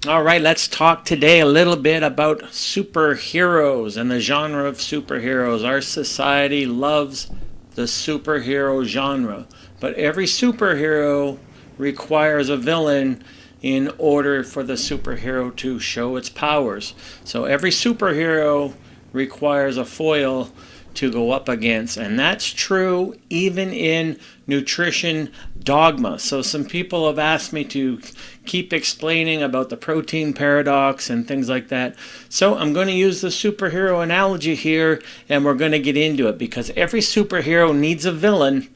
All right, let's talk today a little bit about superheroes and the genre of superheroes. Our society loves the superhero genre, but every superhero requires a villain in order for the superhero to show its powers. So every superhero requires a foil to go up against, and that's true even in nutrition dogma. So some people have asked me to keep explaining about the protein paradox and things like that. So I'm going to use the superhero analogy here, and we're going to get into it because every superhero needs a villain,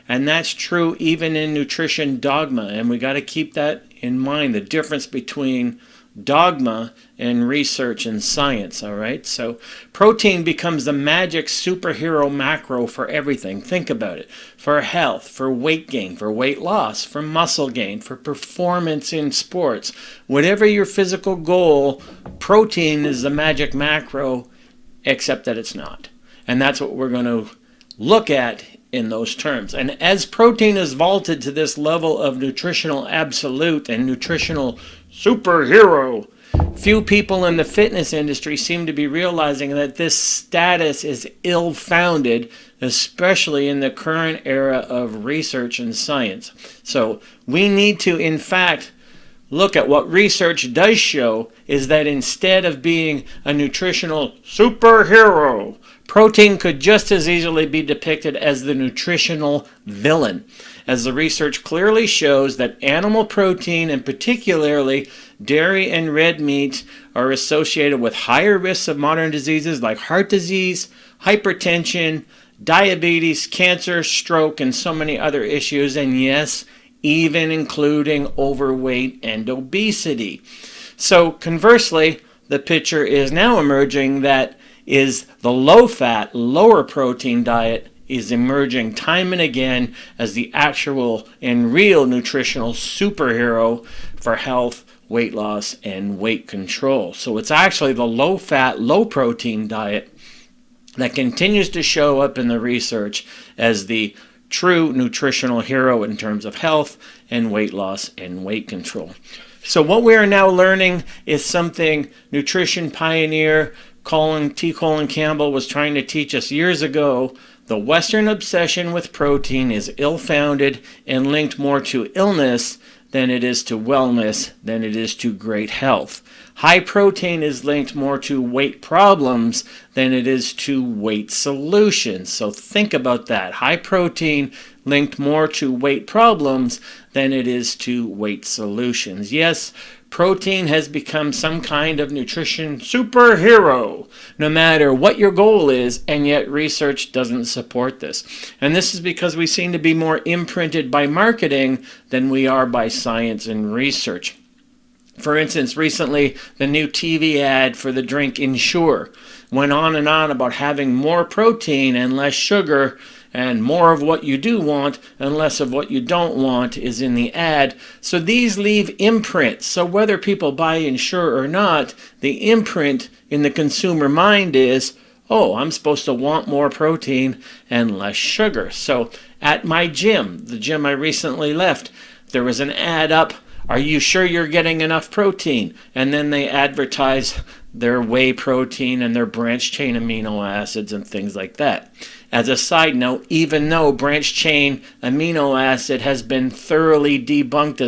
and that's true even in nutrition dogma, and we got to keep that in mind, the difference between dogma and research and science. All right, so protein becomes the magic superhero macro for everything. Think about it: for health, for weight gain, for weight loss, for muscle gain, for performance in sports, whatever your physical goal, protein is the magic macro, except that it's not. And that's what we're going to look at in those terms. And as protein is vaulted to this level of nutritional absolute and nutritional superhero, few people in the fitness industry seem to be realizing that this status is ill-founded, especially in the current era of research and science. So we need to, in fact, look at what research does show is that instead of being a nutritional superhero, protein could just as easily be depicted as the nutritional villain, as the research clearly shows that animal protein, and particularly dairy and red meat, are associated with higher risks of modern diseases like heart disease, hypertension, diabetes, cancer, stroke, and so many other issues, and yes, even including overweight and obesity. So conversely, the picture is now emerging that is the low-fat, lower protein diet is emerging time and again as the actual and real nutritional superhero for health, weight loss, and weight control. So it's actually the low-fat, low-protein diet that continues to show up in the research as the true nutritional hero in terms of health and weight loss and weight control. So what we are now learning is something nutrition pioneer T. Colin Campbell was trying to teach us years ago. The Western obsession with protein is ill-founded and linked more to illness than it is to wellness, than it is to great health. High protein is linked more to weight problems than it is to weight solutions. So think about that. High protein linked more to weight problems than it is to weight solutions. Yes, protein has become some kind of nutrition superhero, no matter what your goal is, and yet research doesn't support this. And this is because we seem to be more imprinted by marketing than we are by science and research. For instance, recently, the new TV ad for the drink Ensure went on and on about having more protein and less sugar, and more of what you do want and less of what you don't want is in the ad. So these leave imprints. So whether people buy Ensure or not, the imprint in the consumer mind is, oh, I'm supposed to want more protein and less sugar. So at my gym, the gym I recently left, there was an ad up, are you sure you're getting enough protein? And then they advertise their whey protein and their branched chain amino acids and things like that. As a side note, even though branched chain amino acid has been thoroughly debunked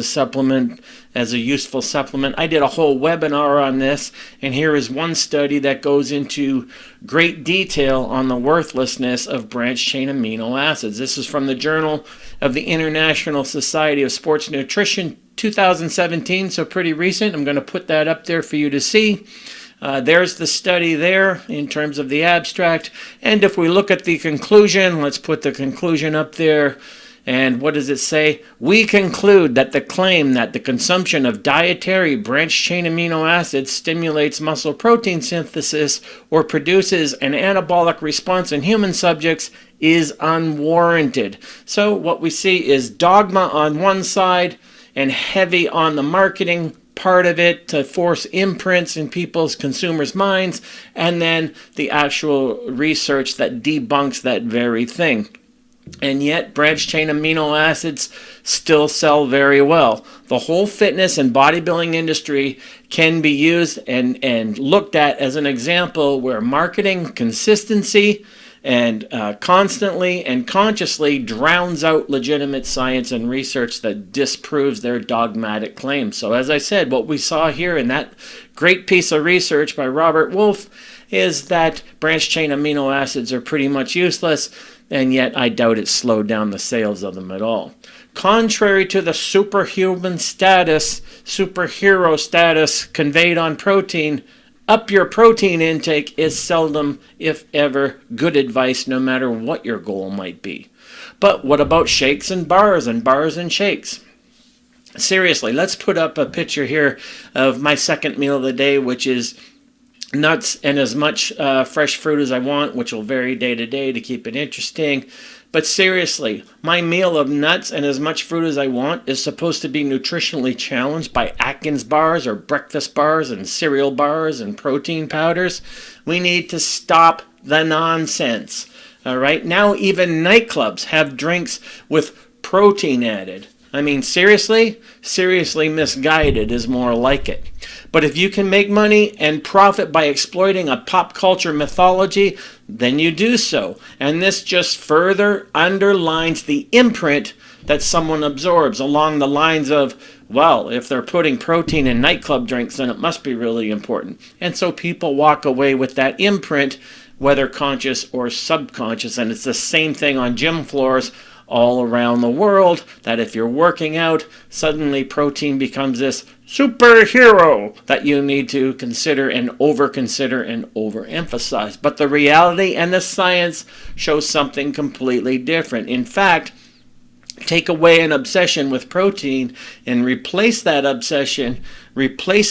as a useful supplement, I did a whole webinar on this, and here is one study that goes into great detail on the worthlessness of branched chain amino acids. This is from the Journal of the International Society of Sports Nutrition, 2017, so pretty recent. I'm going to put that up there for you to see. There's the study there in terms of the abstract. And if we look at the conclusion, let's put the conclusion up there. And what does it say? We conclude that the claim that the consumption of dietary branched chain amino acids stimulates muscle protein synthesis or produces an anabolic response in human subjects is unwarranted. So what we see is dogma on one side and heavy on the marketing part of it to force imprints in people's consumers' minds, and then the actual research that debunks that very thing. And yet branched chain amino acids still sell very well. The whole fitness and bodybuilding industry can be used and looked at as an example where marketing consistency and constantly and consciously drowns out legitimate science and research that disproves their dogmatic claims. So as I said, what we saw here in that great piece of research by Robert Wolfe is that branched chain amino acids are pretty much useless, and yet I doubt it slowed down the sales of them at all. Contrary to the superhuman status, superhero status conveyed on protein, up your protein intake is seldom, if ever, good advice, no matter what your goal might be. But what about shakes and bars and shakes? Seriously, let's put up a picture here of my second meal of the day, which is nuts and as much fresh fruit as I want, which will vary day to day to keep it interesting. But seriously, my meal of nuts and as much fruit as I want is supposed to be nutritionally challenged by Atkins bars or breakfast bars and cereal bars and protein powders. We need to stop the nonsense. All right, now even nightclubs have drinks with protein added. I mean, seriously misguided is more like it. But if you can make money and profit by exploiting a pop culture mythology, then you do so. And this just further underlines the imprint that someone absorbs along the lines of, well, if they're putting protein in nightclub drinks, then it must be really important. And so people walk away with that imprint, whether conscious or subconscious. And it's the same thing on gym floors all around the world, that if you're working out, suddenly protein becomes this superhero that you need to consider and overemphasize. But the reality and the science show something completely different. In fact, take away an obsession with protein and replace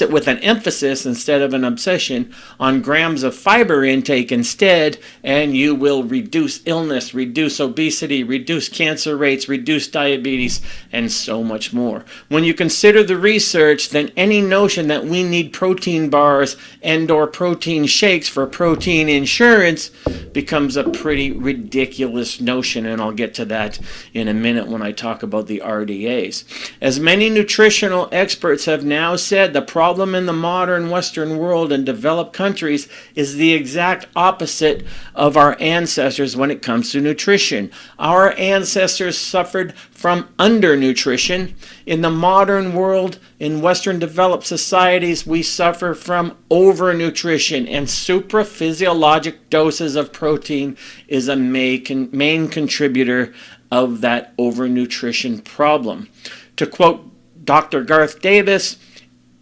it with an emphasis instead of an obsession on grams of fiber intake instead, and you will reduce illness, reduce obesity, reduce cancer rates, reduce diabetes, and so much more. When you consider the research, then any notion that we need protein bars and/or protein shakes for protein insurance becomes a pretty ridiculous notion, and I'll get to that in a minute when I talk about the RDAs. As many nutritional experts have now said, the problem in the modern Western world and developed countries is the exact opposite of our ancestors when it comes to nutrition. Our ancestors suffered from undernutrition. In the modern world, in Western developed societies, we suffer from overnutrition, and supraphysiologic doses of protein is a main contributor of that overnutrition problem. To quote Dr. Garth Davis,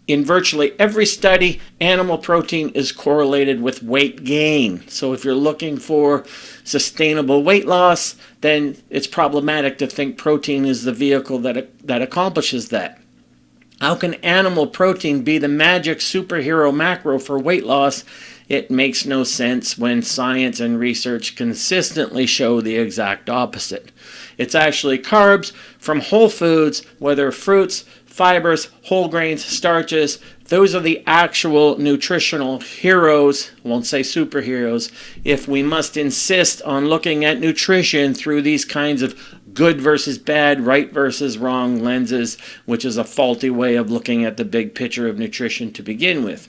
in virtually every study, animal protein is correlated with weight gain. So if you're looking for sustainable weight loss, then it's problematic to think protein is the vehicle that accomplishes that. How can animal protein be the magic superhero macro for weight loss? It makes no sense when science and research consistently show the exact opposite. It's actually carbs from whole foods, whether fruits, fibers, whole grains, starches. Those are the actual nutritional heroes, I won't say superheroes, if we must insist on looking at nutrition through these kinds of good versus bad, right versus wrong lenses, which is a faulty way of looking at the big picture of nutrition to begin with.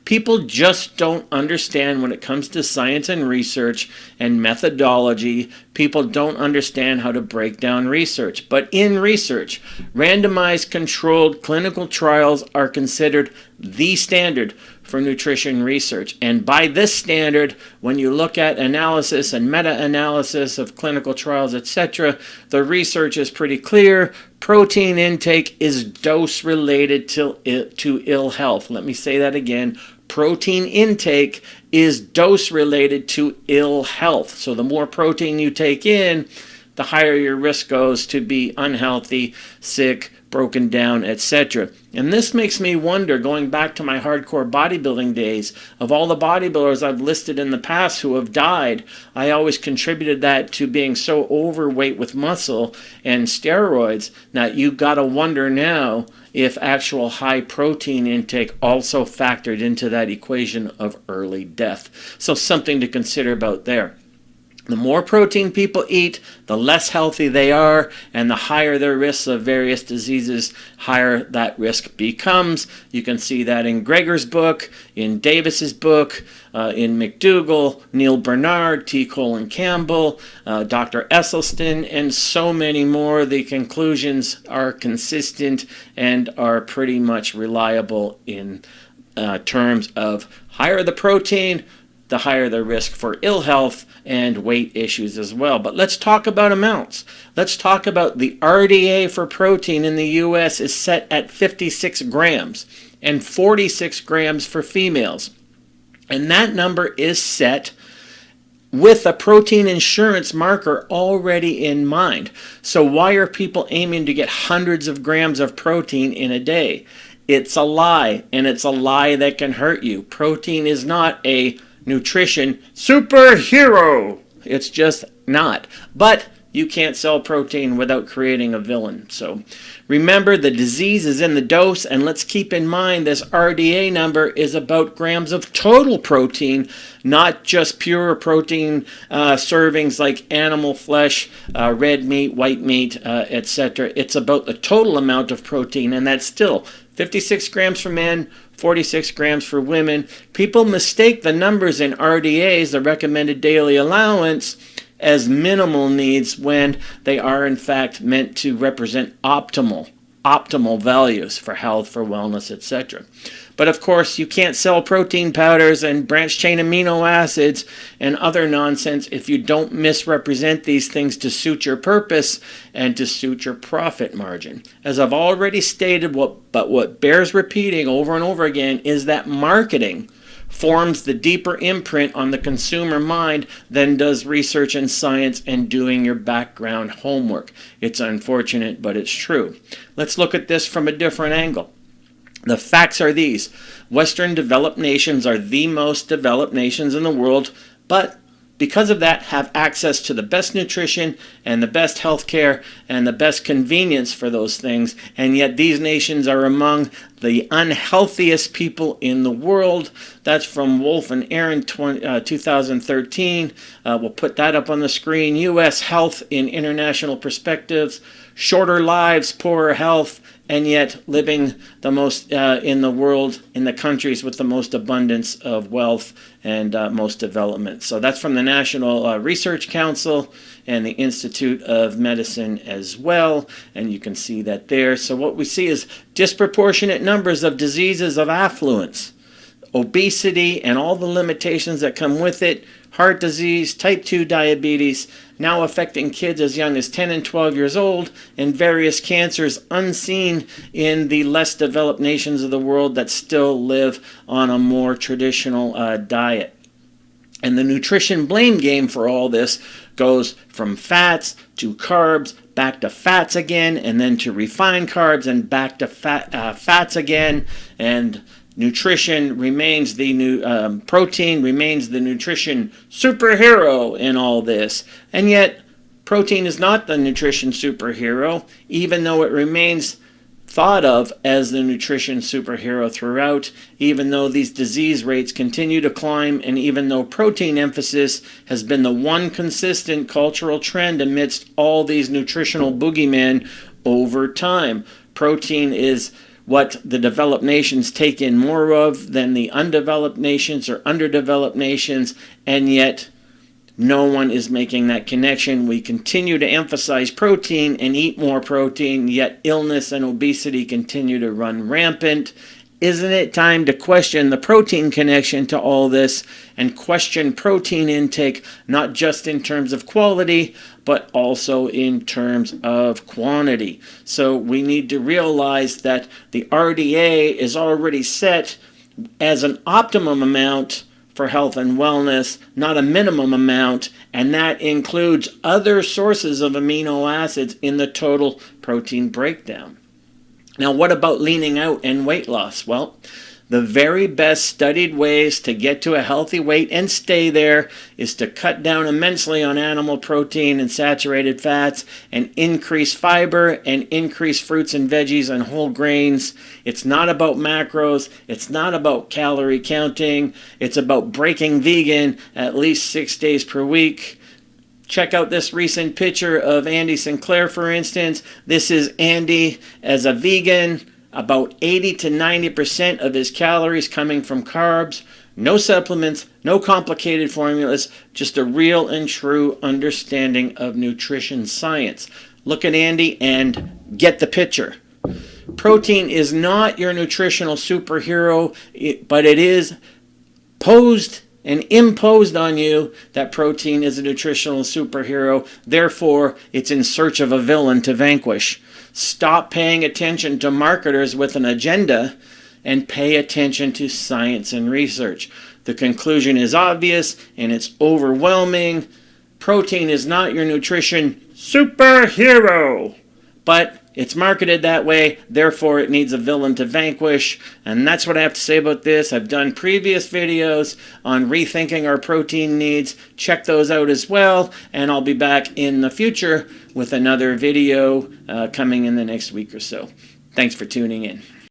People just don't understand when it comes to science and research and methodology. People don't understand how to break down research. But in research, randomized controlled clinical trials are considered the standard for nutrition research. And by this standard, when you look at analysis and meta-analysis of clinical trials, etc., the research is pretty clear. Protein intake is dose related to ill health. Let me say that again. Protein intake is dose related to ill health. So the more protein you take in, the higher your risk goes to be unhealthy, sick, broken down, etc. And this makes me wonder, going back to my hardcore bodybuilding days, of all the bodybuilders I've listed in the past who have died, I always contributed that to being so overweight with muscle and steroids. Now you gotta wonder now if actual high protein intake also factored into that equation of early death. So something to consider about there. The more protein people eat, the less healthy they are, and the higher their risks of various diseases, higher that risk becomes. You can see that in Greger's book, in Davis's book, in McDougall, Neil Bernard, T. Colin Campbell, Dr. Esselstyn, and so many more. The conclusions are consistent and are pretty much reliable in terms of higher the protein, the higher the risk for ill health and weight issues as well. But let's talk about amounts. Let's talk about the RDA for protein in the US is set at 56 grams and 46 grams for females. And that number is set with a protein insurance marker already in mind. So why are people aiming to get hundreds of grams of protein in a day? It's a lie, and it's a lie that can hurt you. Protein is not a nutrition superhero. It's just not. But you can't sell protein without creating a villain. So remember, the disease is in the dose, and let's keep in mind this RDA number is about grams of total protein, not just pure protein servings like animal flesh, red meat, white meat, etc. It's about the total amount of protein, and that's still 56 grams for men, 46 grams for women. People mistake the numbers in RDAs, the recommended daily allowance, as minimal needs when they are in fact meant to represent optimal values for health, for wellness, etc. But of course, you can't sell protein powders and branched chain amino acids and other nonsense if you don't misrepresent these things to suit your purpose and to suit your profit margin. As I've already stated, what bears repeating over and over again is that marketing forms the deeper imprint on the consumer mind than does research and science and doing your background homework. It's unfortunate, but it's true. Let's look at this from a different angle. The facts are these. Western developed nations are the most developed nations in the world, but because of that have access to the best nutrition and the best health care and the best convenience for those things, and yet these nations are among the unhealthiest people in the world. That's from Wolf and Aaron 2013. We'll put that up on the screen. U.S. Health in International Perspectives. Shorter lives, poorer health, and yet living the most in the world, in the countries with the most abundance of wealth and most development. So that's from the National Research Council and the Institute of Medicine as well, and you can see that there. So what we see is disproportionate numbers of diseases of affluence, obesity, and all the limitations that come with it, heart disease, type 2 diabetes, now affecting kids as young as 10 and 12 years old, and various cancers unseen in the less developed nations of the world that still live on a more traditional diet. And the nutrition blame game for all this goes from fats to carbs, back to fats again, and then to refined carbs, and back to fats again. And nutrition remains the protein remains the nutrition superhero in all this. And yet, protein is not the nutrition superhero, even though it remains thought of as the nutrition superhero throughout, even though these disease rates continue to climb, and even though protein emphasis has been the one consistent cultural trend amidst all these nutritional boogeymen over time. Protein is what the developed nations take in more of than the undeveloped nations or underdeveloped nations, and yet no one is making that connection. We continue to emphasize protein and eat more protein, yet illness and obesity continue to run rampant. Isn't it time to question the protein connection to all this and question protein intake, not just in terms of quality, but also in terms of quantity? So we need to realize that the RDA is already set as an optimum amount for health and wellness, not a minimum amount, and that includes other sources of amino acids in the total protein breakdown. Now, what about leaning out and weight loss? Well, the very best studied ways to get to a healthy weight and stay there is to cut down immensely on animal protein and saturated fats and increase fiber and increase fruits and veggies and whole grains. It's not about macros. It's not about calorie counting. It's about breaking vegan at least 6 days per week. Check out this recent picture of Andy Sinclair, for instance. This is Andy as a vegan, about 80 to 90% of his calories coming from carbs, no supplements, no complicated formulas, just a real and true understanding of nutrition science. Look at Andy and get the picture. Protein is not your nutritional superhero, but it is posed and imposed on you that protein is a nutritional superhero. Therefore, it's in search of a villain to vanquish. Stop paying attention to marketers with an agenda and pay attention to science and research. The conclusion is obvious and it's overwhelming. Protein is not your nutrition superhero, but it's marketed that way, therefore it needs a villain to vanquish. And that's what I have to say about this. I've done previous videos on rethinking our protein needs. Check those out as well. And I'll be back in the future with another video coming in the next week or so. Thanks for tuning in.